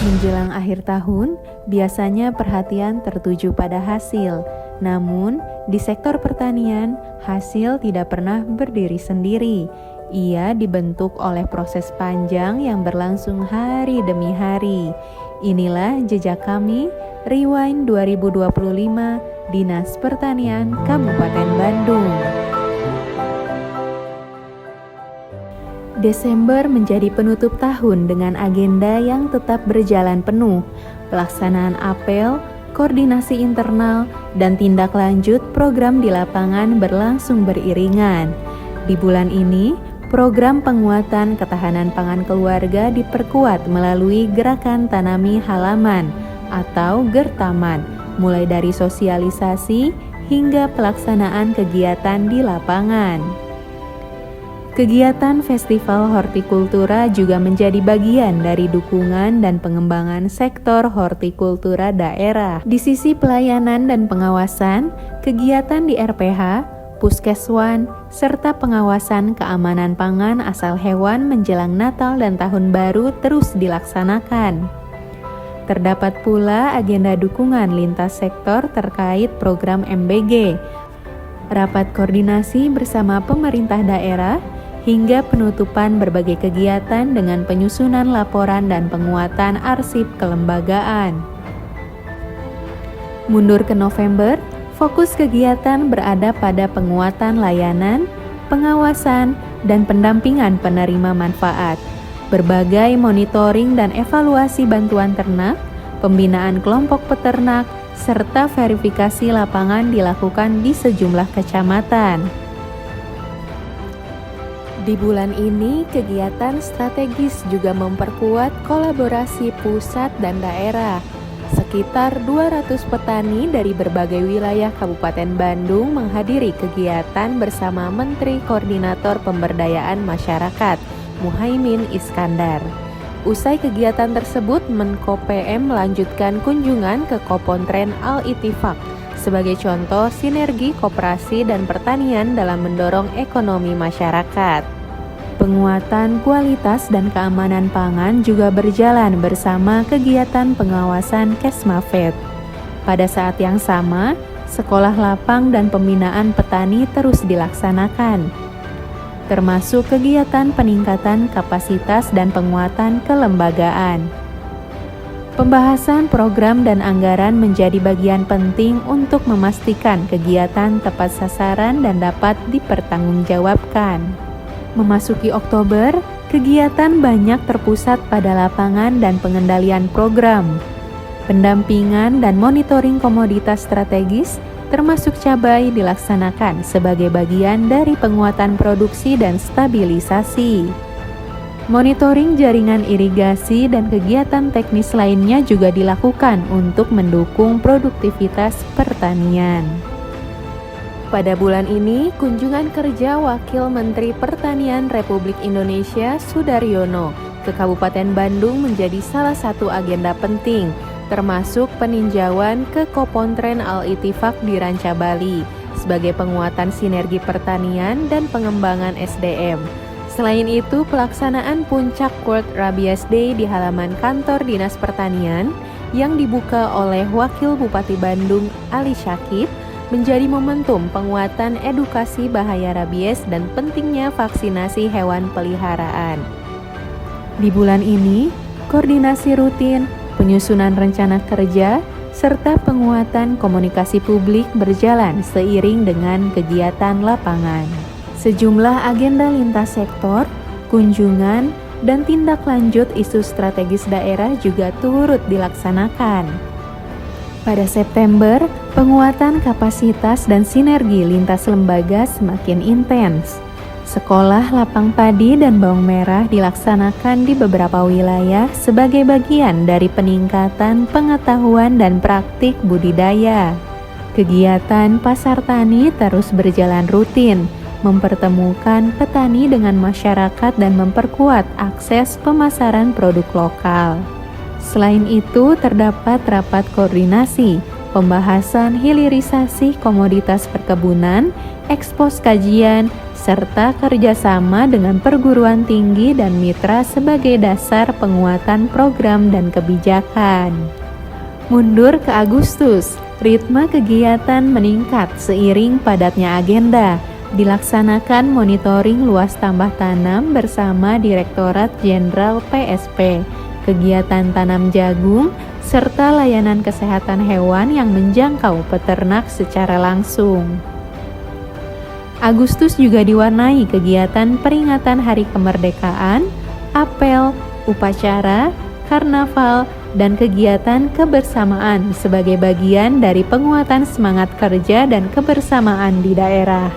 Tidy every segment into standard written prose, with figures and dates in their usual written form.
Menjelang akhir tahun, biasanya perhatian tertuju pada hasil. Namun, di sektor pertanian, hasil tidak pernah berdiri sendiri. Ia dibentuk oleh proses panjang yang berlangsung hari demi hari. Inilah jejak kami, Rewind 2025, Dinas Pertanian Kabupaten Bandung. Desember menjadi penutup tahun dengan agenda yang tetap berjalan penuh, pelaksanaan apel, koordinasi internal, dan tindak lanjut program di lapangan berlangsung beriringan. Di bulan ini, program penguatan ketahanan pangan keluarga diperkuat melalui Gerakan Tanami Halaman atau Gertaman, mulai dari sosialisasi hingga pelaksanaan kegiatan di lapangan. Kegiatan Festival Hortikultura juga menjadi bagian dari dukungan dan pengembangan sektor hortikultura daerah. Di sisi pelayanan dan pengawasan, kegiatan di RPH, Puskeswan, serta pengawasan keamanan pangan asal hewan menjelang Natal dan Tahun Baru terus dilaksanakan. Terdapat pula agenda dukungan lintas sektor terkait program MBG, rapat koordinasi bersama pemerintah daerah, hingga penutupan berbagai kegiatan dengan penyusunan laporan dan penguatan arsip kelembagaan. Mundur ke November, fokus kegiatan berada pada penguatan layanan, pengawasan, dan pendampingan penerima manfaat, berbagai monitoring dan evaluasi bantuan ternak, pembinaan kelompok peternak, serta verifikasi lapangan dilakukan di sejumlah kecamatan. Di bulan ini, kegiatan strategis juga memperkuat kolaborasi pusat dan daerah. Sekitar 200 petani dari berbagai wilayah Kabupaten Bandung menghadiri kegiatan bersama Menteri Koordinator Pemberdayaan Masyarakat, Muhaimin Iskandar. Usai kegiatan tersebut, Menko PM melanjutkan kunjungan ke Kopontren Al-Ittifaq sebagai contoh sinergi koperasi dan pertanian dalam mendorong ekonomi masyarakat. Penguatan kualitas dan keamanan pangan juga berjalan bersama kegiatan pengawasan Kesmafed. Pada saat yang sama, sekolah lapang dan pembinaan petani terus dilaksanakan, termasuk kegiatan peningkatan kapasitas dan penguatan kelembagaan. Pembahasan program dan anggaran menjadi bagian penting untuk memastikan kegiatan tepat sasaran dan dapat dipertanggungjawabkan. Memasuki Oktober, kegiatan banyak terpusat pada lapangan dan pengendalian program, pendampingan dan monitoring komoditas strategis, termasuk cabai dilaksanakan sebagai bagian dari penguatan produksi dan stabilisasi. Monitoring jaringan irigasi dan kegiatan teknis lainnya juga dilakukan untuk mendukung produktivitas pertanian. Pada bulan ini, kunjungan kerja Wakil Menteri Pertanian Republik Indonesia Sudaryono ke Kabupaten Bandung menjadi salah satu agenda penting, termasuk peninjauan ke Kopontren Al-Ittifaq di Ranca Bali sebagai penguatan sinergi pertanian dan pengembangan SDM. Selain itu, pelaksanaan Puncak World Rabies Day di halaman kantor Dinas Pertanian yang dibuka oleh Wakil Bupati Bandung Ali Syakib menjadi momentum penguatan edukasi bahaya rabies dan pentingnya vaksinasi hewan peliharaan. Di bulan ini, koordinasi rutin, penyusunan rencana kerja, serta penguatan komunikasi publik berjalan seiring dengan kegiatan lapangan. Sejumlah agenda lintas sektor, kunjungan, dan tindak lanjut isu strategis daerah juga turut dilaksanakan. Pada September, penguatan kapasitas dan sinergi lintas lembaga semakin intens. Sekolah lapang padi dan bawang merah dilaksanakan di beberapa wilayah sebagai bagian dari peningkatan pengetahuan dan praktik budidaya. Kegiatan pasar tani terus berjalan rutin, mempertemukan petani dengan masyarakat dan memperkuat akses pemasaran produk lokal. Selain itu, terdapat rapat koordinasi, pembahasan hilirisasi komoditas perkebunan, ekspos kajian, serta kerjasama dengan perguruan tinggi dan mitra sebagai dasar penguatan program dan kebijakan. Mundur ke Agustus, ritme kegiatan meningkat seiring padatnya agenda. Dilaksanakan monitoring luas tambah tanam bersama Direktorat Jenderal PSP, kegiatan tanam jagung, serta layanan kesehatan hewan yang menjangkau peternak secara langsung. Agustus juga diwarnai kegiatan peringatan Hari Kemerdekaan, apel, upacara, karnaval, dan kegiatan kebersamaan sebagai bagian dari penguatan semangat kerja dan kebersamaan di daerah.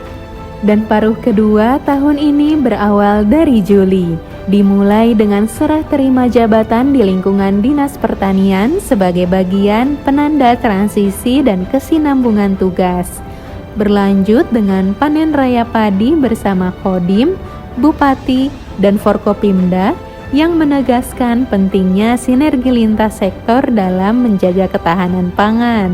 Dan paruh kedua tahun ini berawal dari Juli, dimulai dengan serah terima jabatan di lingkungan Dinas Pertanian sebagai bagian penanda transisi dan kesinambungan tugas. Berlanjut dengan panen raya padi bersama Kodim, Bupati, dan Forkopimda yang menegaskan pentingnya sinergi lintas sektor dalam menjaga ketahanan pangan.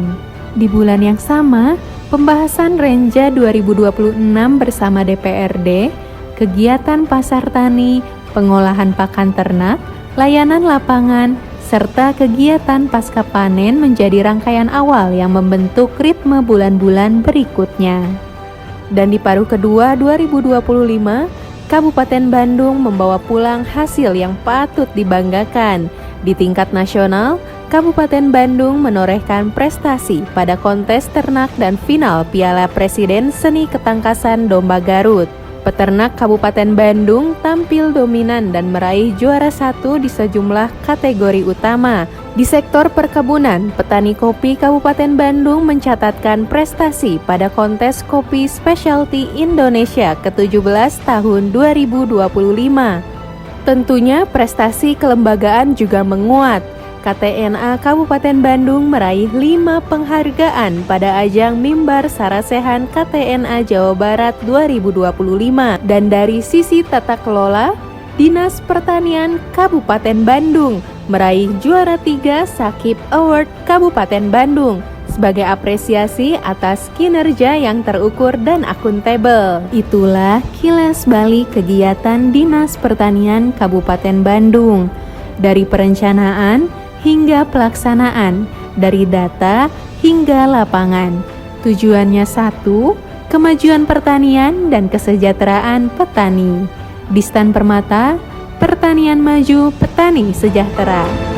Di bulan yang sama, pembahasan Renja 2026 bersama DPRD, kegiatan pasar tani, pengolahan pakan ternak, layanan lapangan, serta kegiatan pasca panen menjadi rangkaian awal yang membentuk ritme bulan-bulan berikutnya. Dan di paruh kedua 2025, Kabupaten Bandung membawa pulang hasil yang patut dibanggakan. Di tingkat nasional, Kabupaten Bandung menorehkan prestasi pada kontes ternak dan final Piala Presiden Seni Ketangkasan Domba Garut. Peternak Kabupaten Bandung tampil dominan dan meraih juara 1 di sejumlah kategori utama. Di sektor perkebunan, petani kopi Kabupaten Bandung mencatatkan prestasi pada kontes Kopi Specialty Indonesia ke-17 tahun 2025. Tentunya prestasi kelembagaan juga menguat. KTNA Kabupaten Bandung meraih 5 penghargaan pada ajang Mimbar Sarasehan KTNA Jawa Barat 2025. Dan dari sisi tata kelola, Dinas Pertanian Kabupaten Bandung meraih juara 3 Sakip Award Kabupaten Bandung sebagai apresiasi atas kinerja yang terukur dan akuntabel. Itulah kilas balik kegiatan Dinas Pertanian Kabupaten Bandung. Dari perencanaan hingga pelaksanaan, dari data hingga lapangan. Tujuannya satu, kemajuan pertanian dan kesejahteraan petani. Distan Permata, pertanian maju, petani sejahtera.